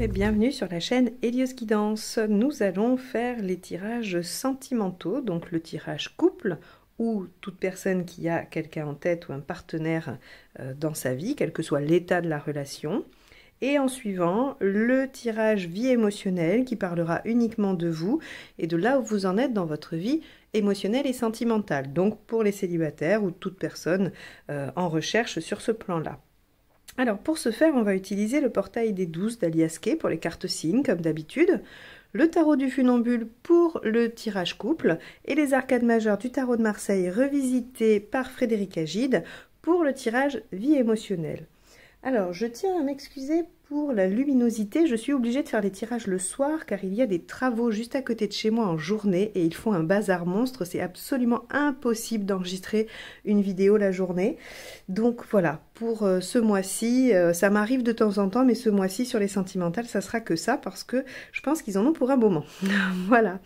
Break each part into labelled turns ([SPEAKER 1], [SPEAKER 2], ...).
[SPEAKER 1] et bienvenue sur la chaîne Hélios Guidance. Nous allons faire les tirages sentimentaux, donc le tirage couple ou toute personne qui a quelqu'un en tête ou un partenaire dans sa vie, quel que soit l'état de la relation. Et en suivant, le tirage vie émotionnelle qui parlera uniquement de vous et de là où vous en êtes dans votre vie émotionnelle et sentimentale. Donc pour les célibataires ou toute personne en recherche sur ce plan-là. Alors pour ce faire, on va utiliser le portail des 12 d'Alias Kay pour les cartes signes comme d'habitude, le tarot du funambule pour le tirage couple et les arcades majeures du tarot de Marseille revisité par Frédéric Agide pour le tirage vie émotionnelle. Alors je tiens à m'excuser pour la luminosité, je suis obligée de faire les tirages le soir car il y a des travaux juste à côté de chez moi en journée et ils font un bazar monstre, c'est absolument impossible d'enregistrer une vidéo la journée. Donc voilà, pour ce mois-ci, ça m'arrive de temps en temps, mais ce mois-ci sur les sentimentales, ça sera que ça parce que je pense qu'ils en ont pour un moment. Voilà.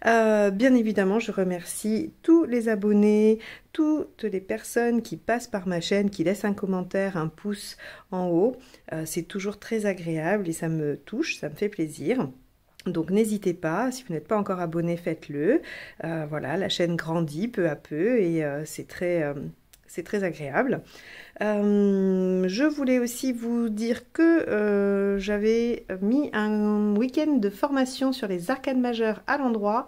[SPEAKER 1] Bien évidemment, je remercie tous les abonnés, toutes les personnes qui passent par ma chaîne, qui laissent un commentaire, un pouce en haut. C'est toujours très agréable et ça me touche, ça me fait plaisir. Donc n'hésitez pas, si vous n'êtes pas encore abonné, faites-le. Voilà, la chaîne grandit peu à peu et c'est très agréable. Je voulais aussi vous dire que j'avais mis un week-end de formation sur les arcades majeures à l'endroit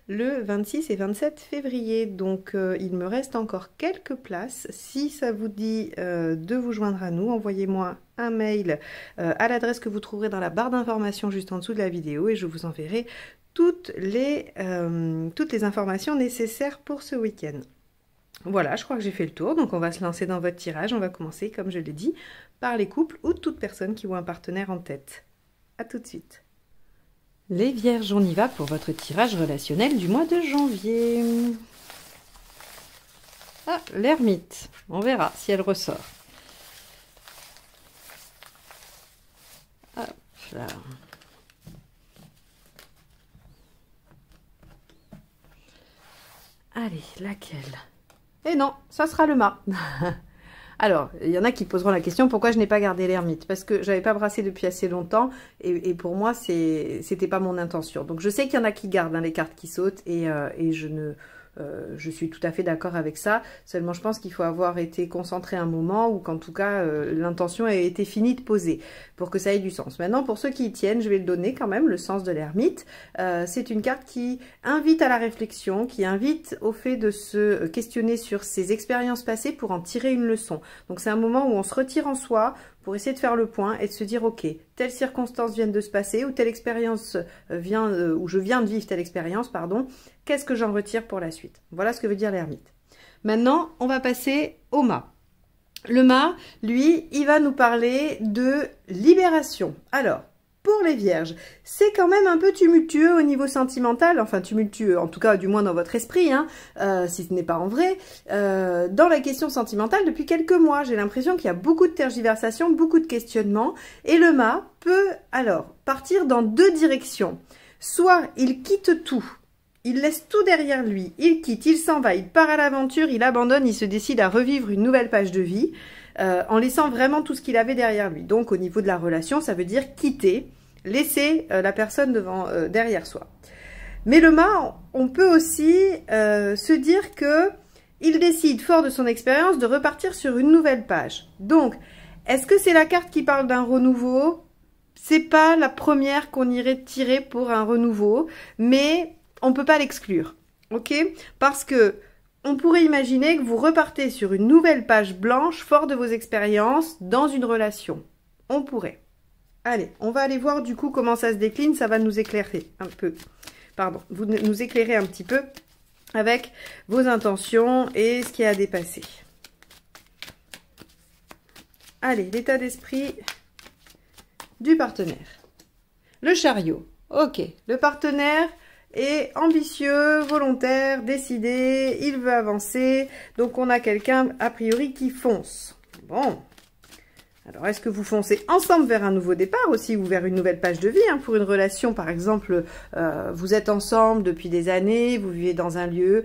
[SPEAKER 1] le 26 et 27 février. Donc il me reste encore quelques places. Si ça vous dit de vous joindre à nous, envoyez-moi un mail à l'adresse que vous trouverez dans la barre d'informations juste en dessous de la vidéo et je vous enverrai toutes les informations nécessaires pour ce week-end. Voilà, je crois que j'ai fait le tour, donc on va se lancer dans votre tirage. On va commencer, comme je l'ai dit, par les couples ou toute personne qui voit un partenaire en tête. A tout de suite. Les vierges, on y va pour votre tirage relationnel du mois de janvier. Ah, l'ermite. On verra si elle ressort. Hop là. Allez, laquelle ? Et non, ça sera le mât. Alors, il y en a qui poseront la question, pourquoi je n'ai pas gardé l'ermite? Parce que je n'avais pas brassé depuis assez longtemps, et pour moi, c'était pas mon intention. Donc, je sais qu'il y en a qui gardent les cartes qui sautent, et je suis tout à fait d'accord avec ça. Seulement, je pense qu'il faut avoir été concentré un moment, ou qu'en tout cas, l'intention a été finie de poser, pour que ça ait du sens. Maintenant, pour ceux qui y tiennent, je vais le donner quand même, le sens de l'ermite. C'est une carte qui invite à la réflexion, qui invite au fait de se questionner sur ses expériences passées pour en tirer une leçon. Donc, c'est un moment où on se retire en soi, pour essayer de faire le point et de se dire, ok, telle circonstance vient de se passer, ou telle expérience ou je viens de vivre telle expérience, pardon, qu'est-ce que j'en retire pour la suite? Voilà ce que veut dire l'ermite. Maintenant, on va passer au mât. Le mât, lui, il va nous parler de libération. Alors, pour les vierges, c'est quand même un peu tumultueux au niveau sentimental, enfin tumultueux, en tout cas du moins dans votre esprit, hein, si ce n'est pas en vrai. Dans la question sentimentale, depuis quelques mois, j'ai l'impression qu'il y a beaucoup de tergiversations, beaucoup de questionnements, et le mât peut alors partir dans deux directions. Soit il quitte tout, il laisse tout derrière lui, il quitte, il s'en va, il part à l'aventure, il abandonne, il se décide à revivre une nouvelle page de vie, en laissant vraiment tout ce qu'il avait derrière lui. Donc au niveau de la relation, ça veut dire quitter, laisser la personne derrière soi. Mais le mât, on peut aussi se dire que il décide, fort de son expérience, de repartir sur une nouvelle page. Donc, est-ce que c'est la carte qui parle d'un renouveau? C'est pas la première qu'on irait tirer pour un renouveau, mais on peut pas l'exclure, ok? Parce que on pourrait imaginer que vous repartez sur une nouvelle page blanche, fort de vos expériences, dans une relation. On pourrait. Allez, on va aller voir du coup comment ça se décline, ça va nous éclairer un peu. Pardon, vous nous éclairez un petit peu avec vos intentions et ce qui est à dépasser. Allez, l'état d'esprit du partenaire. Le chariot. Ok, le partenaire est ambitieux, volontaire, décidé, il veut avancer. Donc on a quelqu'un a priori qui fonce. Bon, Alors, est-ce que vous foncez ensemble vers un nouveau départ aussi ou vers une nouvelle page de vie hein, pour une relation, par exemple, vous êtes ensemble depuis des années, vous vivez dans un lieu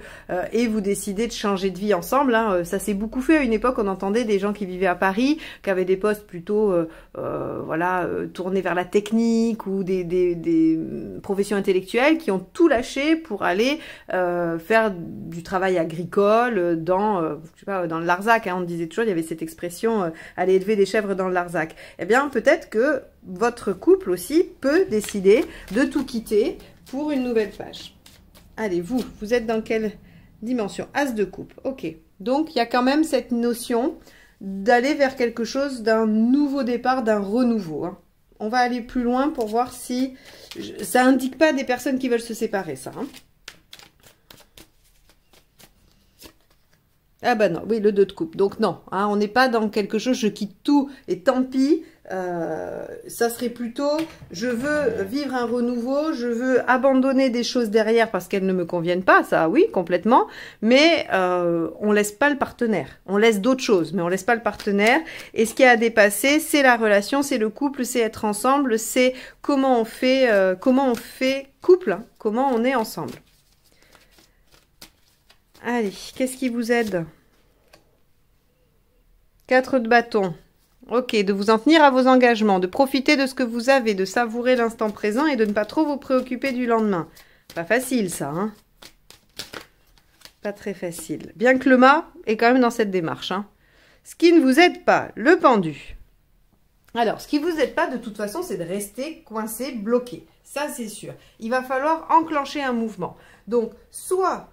[SPEAKER 1] et vous décidez de changer de vie ensemble. Hein, ça s'est beaucoup fait à une époque, on entendait des gens qui vivaient à Paris, qui avaient des postes plutôt voilà, tournés vers la technique ou des professions intellectuelles qui ont tout lâché pour aller faire du travail agricole dans, je sais pas, dans le Larzac. Hein, on disait toujours, il y avait cette expression, aller élever des chèvres dans le Larzac. Eh bien, peut-être que votre couple aussi peut décider de tout quitter pour une nouvelle page. Allez, vous êtes dans quelle dimension? As de coupe. Ok. Donc, il y a quand même cette notion d'aller vers quelque chose, d'un nouveau départ, d'un renouveau. Hein. On va aller plus loin pour voir si... Ça indique pas des personnes qui veulent se séparer, ça. Hein. Ah bah non, oui, le 2 de coupe. Donc non, hein, on n'est pas dans quelque chose, je quitte tout et tant pis. Ça serait plutôt, je veux vivre un renouveau, je veux abandonner des choses derrière parce qu'elles ne me conviennent pas, ça oui, complètement. Mais on laisse pas le partenaire. On laisse d'autres choses, mais on laisse pas le partenaire. Et ce qui a à dépasser, c'est la relation, c'est le couple, c'est être ensemble, c'est comment on fait couple, hein, comment on est ensemble. Allez, qu'est-ce qui vous aide? 4 de bâton. Ok, de vous en tenir à vos engagements, de profiter de ce que vous avez, de savourer l'instant présent et de ne pas trop vous préoccuper du lendemain. Pas facile ça, hein? Pas très facile. Bien que le mât est quand même dans cette démarche. Hein. Ce qui ne vous aide pas, le pendu. Alors, ce qui ne vous aide pas de toute façon, c'est de rester coincé, bloqué. Ça, c'est sûr. Il va falloir enclencher un mouvement. Donc, soit...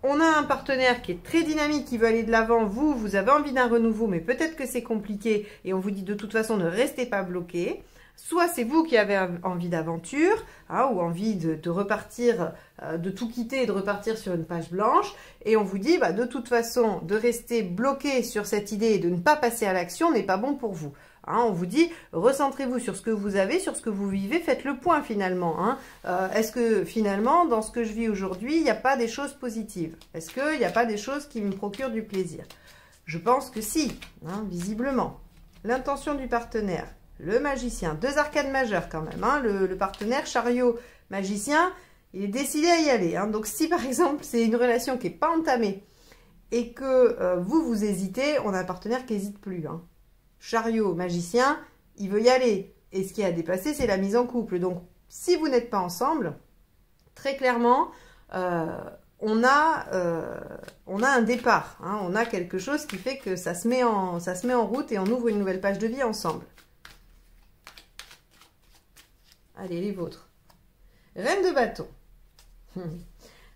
[SPEAKER 1] on a un partenaire qui est très dynamique, qui veut aller de l'avant. Vous avez envie d'un renouveau, mais peut-être que c'est compliqué. Et on vous dit de toute façon, ne restez pas bloqué. Soit c'est vous qui avez envie d'aventure, hein, ou envie de repartir, de tout quitter et de repartir sur une page blanche. Et on vous dit, bah, de toute façon, de rester bloqué sur cette idée et de ne pas passer à l'action n'est pas bon pour vous. Hein, on vous dit, recentrez-vous sur ce que vous avez, sur ce que vous vivez, faites le point finalement. Hein. Est-ce que finalement, dans ce que je vis aujourd'hui, il n'y a pas des choses positives? Est-ce qu'il n'y a pas des choses qui me procurent du plaisir? Je pense que si, hein, visiblement. L'intention du partenaire, le magicien, 2 arcanes majeures quand même. Hein, le partenaire, chariot, magicien, il est décidé à y aller. Hein. Donc si par exemple, c'est une relation qui n'est pas entamée et que vous hésitez, on a un partenaire qui n'hésite plus. Hein. Chariot, magicien, il veut y aller. Et ce qui a dépassé, c'est la mise en couple. Donc, si vous n'êtes pas ensemble, très clairement, on a un départ. Hein, on a quelque chose qui fait que ça se met en route et on ouvre une nouvelle page de vie ensemble. Allez, les vôtres. Reine de bâton.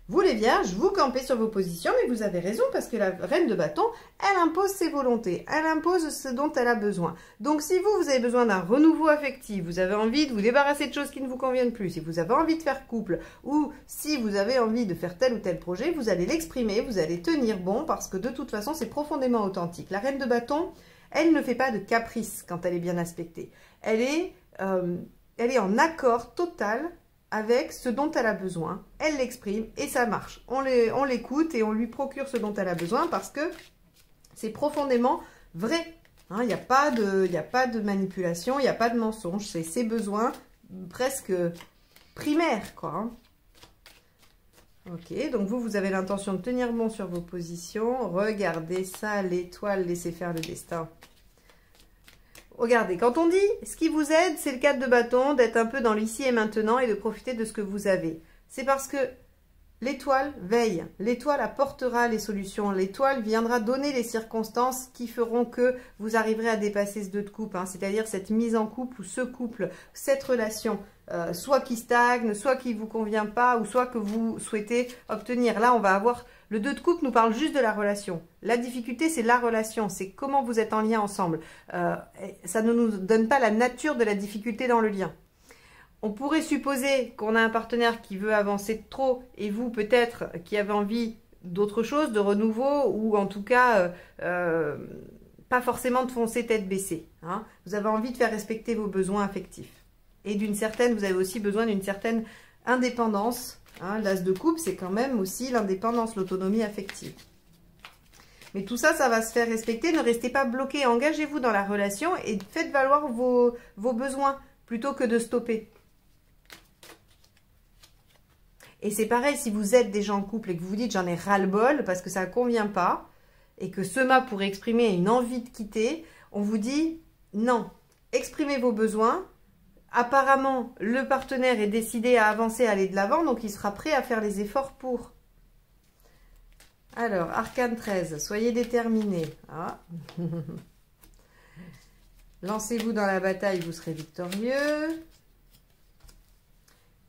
[SPEAKER 1] Vous les vierges, vous campez sur vos positions, mais vous avez raison parce que la reine de bâton, elle impose ses volontés, elle impose ce dont elle a besoin. Donc si vous avez besoin d'un renouveau affectif, vous avez envie de vous débarrasser de choses qui ne vous conviennent plus, si vous avez envie de faire couple ou si vous avez envie de faire tel ou tel projet, vous allez l'exprimer, vous allez tenir bon parce que de toute façon, c'est profondément authentique. La reine de bâton, elle ne fait pas de caprice quand elle est bien aspectée. Elle est en accord total avec ce dont elle a besoin, elle l'exprime et ça marche. On l'écoute et on lui procure ce dont elle a besoin parce que c'est profondément vrai. Hein, il n'y a pas de manipulation, il n'y a pas de mensonge, c'est ses besoins presque primaires, quoi. Hein. Ok, donc vous avez l'intention de tenir bon sur vos positions. Regardez ça, l'étoile, laissez faire le destin. Regardez, quand on dit ce qui vous aide, c'est le 4 de bâton, d'être un peu dans l'ici et maintenant et de profiter de ce que vous avez. C'est parce que l'étoile veille, l'étoile apportera les solutions, l'étoile viendra donner les circonstances qui feront que vous arriverez à dépasser ce 2 de coupe, hein, c'est-à-dire cette mise en couple ou ce couple, cette relation, soit qui stagne, soit qui ne vous convient pas ou soit que vous souhaitez obtenir. Là, on va avoir... Le 2 de coupe nous parle juste de la relation. La difficulté, c'est la relation, c'est comment vous êtes en lien ensemble. Ça ne nous donne pas la nature de la difficulté dans le lien. On pourrait supposer qu'on a un partenaire qui veut avancer trop et vous, peut-être, qui avez envie d'autre chose, de renouveau ou en tout cas, pas forcément de foncer tête baissée. Hein. Vous avez envie de faire respecter vos besoins affectifs. Et vous avez aussi besoin d'une certaine indépendance. Hein, l'as de coupe, c'est quand même aussi l'indépendance, l'autonomie affective. Mais tout ça, ça va se faire respecter. Ne restez pas bloqué. Engagez-vous dans la relation et faites valoir vos besoins plutôt que de stopper. Et c'est pareil, si vous êtes déjà en couple et que vous vous dites j'en ai ras-le-bol parce que ça ne convient pas et que ce mât pourrait exprimer une envie de quitter, on vous dit non, exprimez vos besoins. Apparemment, le partenaire est décidé à avancer, à aller de l'avant, donc il sera prêt à faire les efforts pour. Alors, arcane 13, soyez déterminés. Ah. Lancez-vous dans la bataille, vous serez victorieux.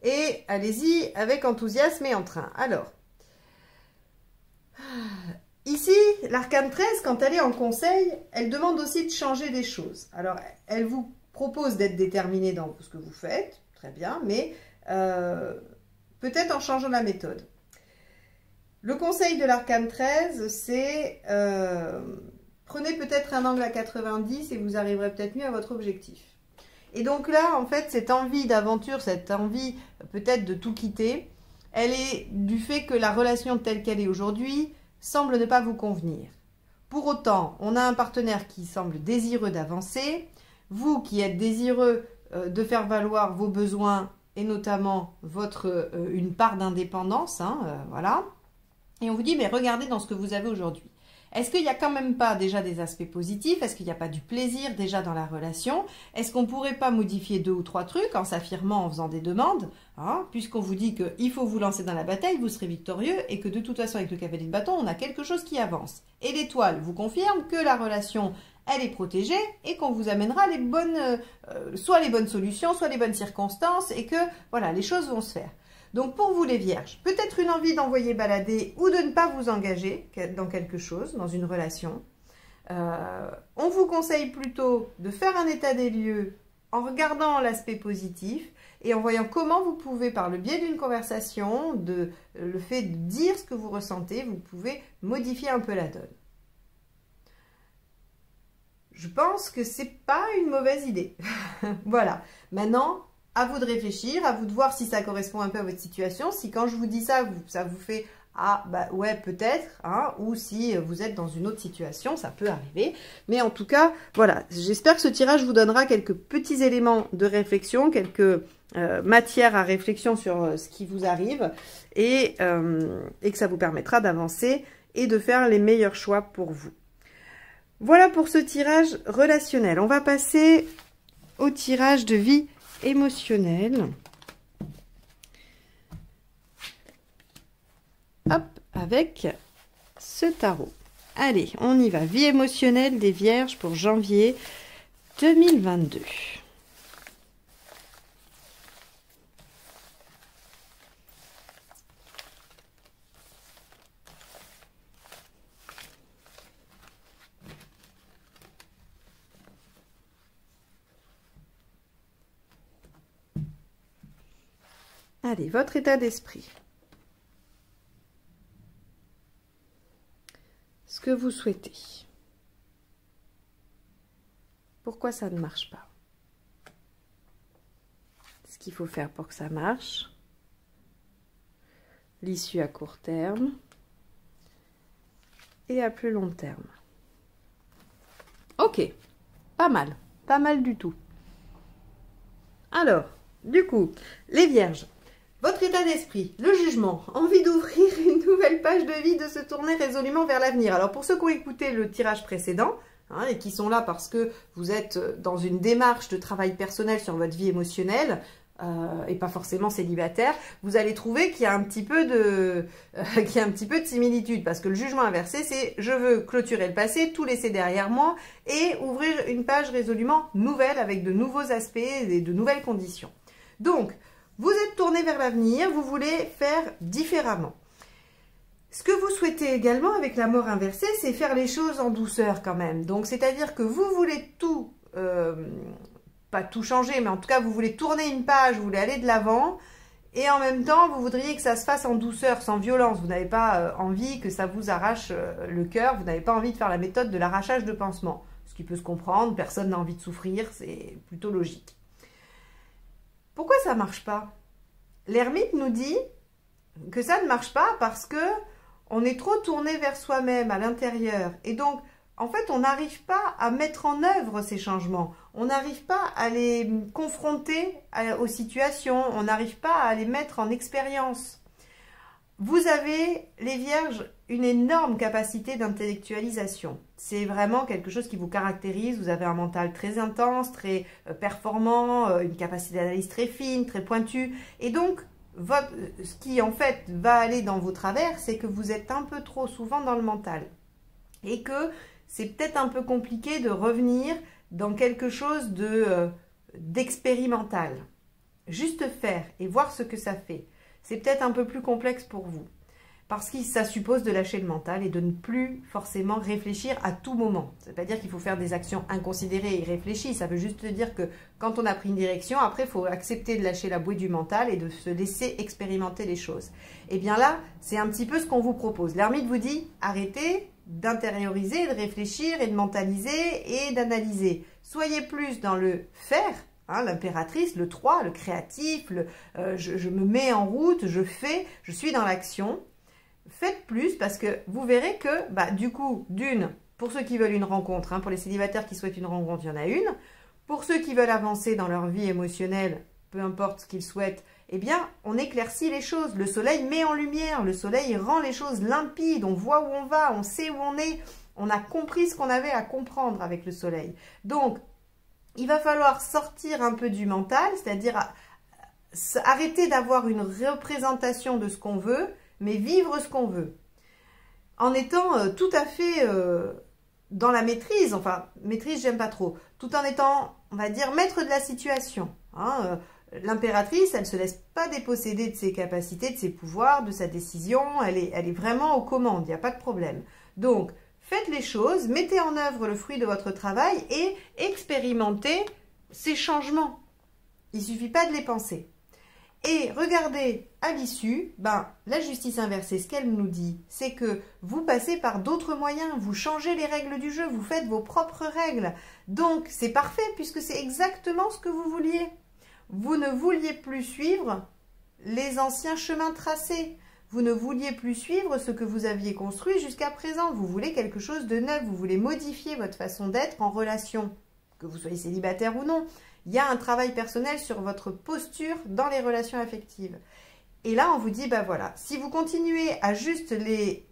[SPEAKER 1] Et allez-y avec enthousiasme et entrain. Alors, ici, l'arcane 13, quand elle est en conseil, elle demande aussi de changer des choses. Alors, elle vous propose d'être déterminé dans ce que vous faites, très bien, mais peut-être en changeant la méthode. Le conseil de l'arcane 13, c'est prenez peut-être un angle à 90 et vous arriverez peut-être mieux à votre objectif. Et donc là, en fait, cette envie d'aventure, cette envie peut-être de tout quitter, elle est du fait que la relation telle qu'elle est aujourd'hui semble ne pas vous convenir. Pour autant, on a un partenaire qui semble désireux d'avancer. Vous qui êtes désireux de faire valoir vos besoins et notamment une part d'indépendance, hein, voilà. Et on vous dit, mais regardez dans ce que vous avez aujourd'hui. Est-ce qu'il n'y a quand même pas déjà des aspects positifs? Est-ce qu'il n'y a pas du plaisir déjà dans la relation? Est-ce qu'on ne pourrait pas modifier 2 ou 3 trucs en s'affirmant, en faisant des demandes, hein, puisqu'on vous dit qu'il faut vous lancer dans la bataille, vous serez victorieux et que de toute façon avec le cavalier de bâton, on a quelque chose qui avance. Et l'étoile vous confirme que la relation, elle est protégée et qu'on vous amènera les bonnes, soit les bonnes solutions, soit les bonnes circonstances et que voilà, les choses vont se faire. Donc pour vous les vierges, peut-être une envie d'envoyer balader ou de ne pas vous engager dans quelque chose, dans une relation. On vous conseille plutôt de faire un état des lieux en regardant l'aspect positif et en voyant comment vous pouvez, par le biais d'une conversation, le fait de dire ce que vous ressentez, vous pouvez modifier un peu la donne. Je pense que c'est pas une mauvaise idée. Voilà. Maintenant, à vous de réfléchir, à vous de voir si ça correspond un peu à votre situation. Si quand je vous dis ça, ça vous fait « Ah, bah ouais, peut-être hein, », ou si vous êtes dans une autre situation, ça peut arriver. Mais en tout cas, voilà, j'espère que ce tirage vous donnera quelques petits éléments de réflexion, quelques matières à réflexion sur ce qui vous arrive et que ça vous permettra d'avancer et de faire les meilleurs choix pour vous. Voilà pour ce tirage relationnel. On va passer au tirage de vie émotionnelle. Hop, avec ce tarot. Allez, on y va. Vie émotionnelle des Vierges pour janvier 2022. Allez, votre état d'esprit. Ce que vous souhaitez. Pourquoi ça ne marche pas? Ce qu'il faut faire pour que ça marche. L'issue à court terme. Et à plus long terme. Ok, pas mal du tout. Alors, du coup, les Vierges. Votre état d'esprit, le jugement, envie d'ouvrir une nouvelle page de vie, de se tourner résolument vers l'avenir. Alors pour ceux qui ont écouté le tirage précédent, hein, et qui sont là parce que vous êtes dans une démarche de travail personnel sur votre vie émotionnelle, et pas forcément célibataire, vous allez trouver qu'il y a un petit peu de similitude. Parce que le jugement inversé, c'est je veux clôturer le passé, tout laisser derrière moi et ouvrir une page résolument nouvelle avec de nouveaux aspects et de nouvelles conditions. Donc, vous êtes tourné vers l'avenir, vous voulez faire différemment. Ce que vous souhaitez également avec la mort inversée, c'est faire les choses en douceur quand même. Donc, c'est-à-dire que vous voulez tout, pas tout changer, mais en tout cas, vous voulez tourner une page, vous voulez aller de l'avant. Et en même temps, vous voudriez que ça se fasse en douceur, sans violence. Vous n'avez pas envie que ça vous arrache le cœur, vous n'avez pas envie de faire la méthode de l'arrachage de pansement. Ce qui peut se comprendre, personne n'a envie de souffrir, c'est plutôt logique. Pourquoi ça ne marche pas? L'ermite nous dit que ça ne marche pas parce que on est trop tourné vers soi-même à l'intérieur. Et donc, en fait, on n'arrive pas à mettre en œuvre ces changements. On n'arrive pas à les confronter aux situations. On n'arrive pas à les mettre en expérience. Vous avez, les Vierges, une énorme capacité d'intellectualisation. C'est vraiment quelque chose qui vous caractérise. Vous avez un mental très intense, très performant, une capacité d'analyse très fine, très pointue. Et donc, ce qui en fait va aller dans vos travers, c'est que vous êtes un peu trop souvent dans le mental. Et que c'est peut-être un peu compliqué de revenir dans quelque chose d'expérimental. Juste faire et voir ce que ça fait. C'est peut-être un peu plus complexe pour vous. Parce que ça suppose de lâcher le mental et de ne plus forcément réfléchir à tout moment. Ça ne veut pas dire qu'il faut faire des actions inconsidérées et irréfléchies. Ça veut juste dire que quand on a pris une direction, après, il faut accepter de lâcher la bouée du mental et de se laisser expérimenter les choses. Et bien là, c'est un petit peu ce qu'on vous propose. L'ermite vous dit, arrêtez d'intérioriser, de réfléchir et de mentaliser et d'analyser. Soyez plus dans le faire. Hein, l'impératrice, le 3, le créatif, je me mets en route, je fais, je suis dans l'action. Faites plus parce que vous verrez que, du coup, pour ceux qui veulent une rencontre, hein, pour les célibataires qui souhaitent une rencontre, il y en a une. Pour ceux qui veulent avancer dans leur vie émotionnelle, peu importe ce qu'ils souhaitent, eh bien, on éclaircit les choses. Le soleil met en lumière, le soleil rend les choses limpides, on voit où on va, on sait où on est, on a compris ce qu'on avait à comprendre avec le soleil. Donc, il va falloir sortir un peu du mental, c'est-à-dire arrêter d'avoir une représentation de ce qu'on veut, mais vivre ce qu'on veut. En étant tout à fait dans la maîtrise, enfin, maîtrise, j'aime pas trop, tout en étant, on va dire, maître de la situation. Hein, l'impératrice, elle ne se laisse pas déposséder de ses capacités, de ses pouvoirs, de sa décision, elle est vraiment aux commandes, il n'y a pas de problème. Donc, faites les choses, mettez en œuvre le fruit de votre travail et expérimentez ces changements. Il ne suffit pas de les penser. Et regardez, à l'issue, la justice inversée, ce qu'elle nous dit, c'est que vous passez par d'autres moyens, vous changez les règles du jeu, vous faites vos propres règles. Donc, c'est parfait puisque c'est exactement ce que vous vouliez. Vous ne vouliez plus suivre les anciens chemins tracés. Vous ne vouliez plus suivre ce que vous aviez construit jusqu'à présent. Vous voulez quelque chose de neuf, vous voulez modifier votre façon d'être en relation, que vous soyez célibataire ou non. Il y a un travail personnel sur votre posture dans les relations affectives. Et là, on vous dit, voilà, si vous continuez à juste les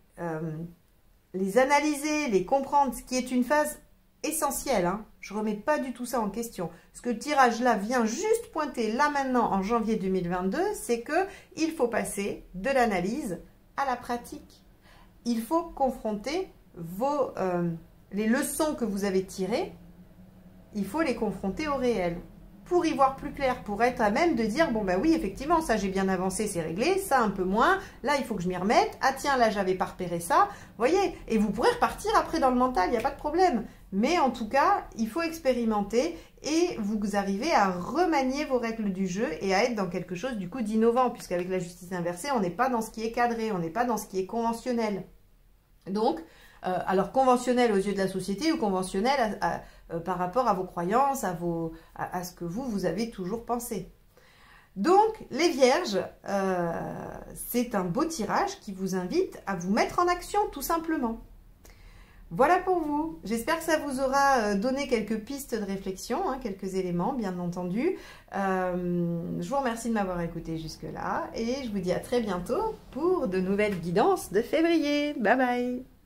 [SPEAKER 1] analyser, les comprendre, ce qui est une phase essentielle, hein, je ne remets pas du tout ça en question. Ce que le tirage là vient juste pointer là maintenant en janvier 2022, c'est qu'il faut passer de l'analyse à la pratique. Il faut confronter les leçons que vous avez tirées. Il faut les confronter au réel pour y voir plus clair, pour être à même de dire, oui, effectivement, ça j'ai bien avancé, c'est réglé, ça un peu moins, là il faut que je m'y remette, ah tiens, là j'avais pas repéré ça, vous voyez, et vous pourrez repartir après dans le mental, il n'y a pas de problème. Mais en tout cas, il faut expérimenter et vous arrivez à remanier vos règles du jeu et à être dans quelque chose du coup d'innovant, puisqu'avec la justice inversée, on n'est pas dans ce qui est cadré, on n'est pas dans ce qui est conventionnel. Donc, alors conventionnel aux yeux de la société ou conventionnel par rapport à vos croyances, à ce que vous avez toujours pensé. Donc, les Vierges, c'est un beau tirage qui vous invite à vous mettre en action, tout simplement. Voilà pour vous. J'espère que ça vous aura donné quelques pistes de réflexion, hein, quelques éléments, bien entendu. Je vous remercie de m'avoir écouté jusque-là et je vous dis à très bientôt pour de nouvelles guidances de février. Bye bye!